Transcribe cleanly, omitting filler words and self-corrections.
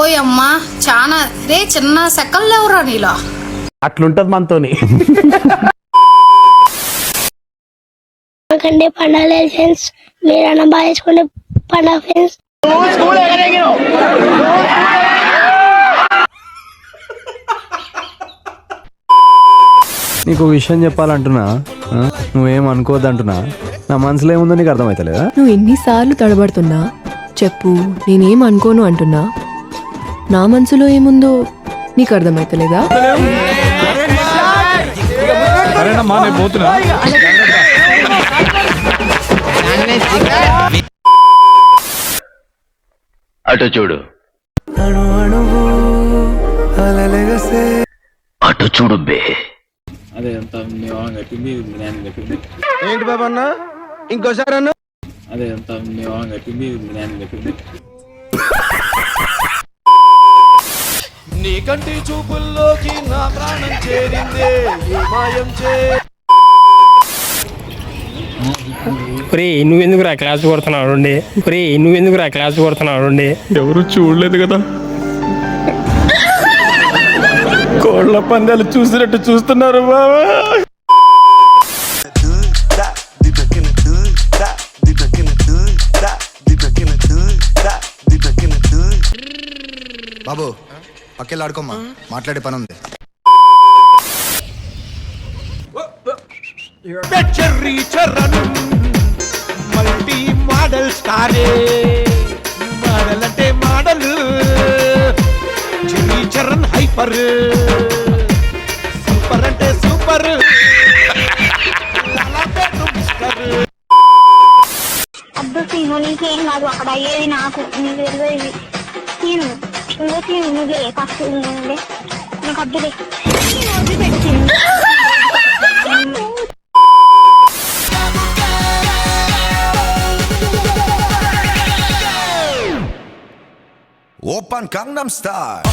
ఓయమ్మా చాలా రే చిన్న సెకల్ లేవురా నీలో. అట్లుంటది మనతోని. కంటే పండాలి ఫ్రెండ్స్, మీరన్నా బాగా చేసుకుంటే పండుగ ఫ్రెండ్స్. నీకు విషయం చెప్పాలంటున్నా, నువ్వేం అనుకోవద్దంటున్నా. నా మనసులో ఏముందో నీకు అర్థమవుతలేదా? నువ్వు ఎన్నిసార్లు తడబడుతున్నా చెప్పు, నేనేం అనుకోను అంటున్నా. నా మనసులో ఏముందో నీకు అర్థమైతలేదా? అటు చూడు, అటు చూడు బే. ఏంటి బాబా అన్న, ఇంకోసారి అన్న. నీ కంటి చూపుల్లోకి నా ప్రాణం చేరిందే, మాయం చే. నువ్వెందుకు రా క్లాస్ కొడుతున్నావు? నువ్వెందుకు రా క్లాస్ కొడుతున్నావు? ఎవరు చూడలేదు కదా, కోళ్ళ పందాలు చూసినట్టు చూస్తున్నారు బాబా. బాబు పక్కెళ్ళాడుకోమ్మా, మాట్లాడే పని ఉంది. మల్టీ మోడల్ స్టారే, మోడల్ అంటే model. Cherry Charan hyper, super అంటే సూపర్. అబ్బు సీను, నీకేం కాదు అక్కడ అయ్యేది, నాకు నీకు తెలియదు. సీను సీను నువ్వే ఫస్ట్ ఉండే నాకు అద్దులే పెట్టింది. ఓపెన్ కంగనం స్టార్.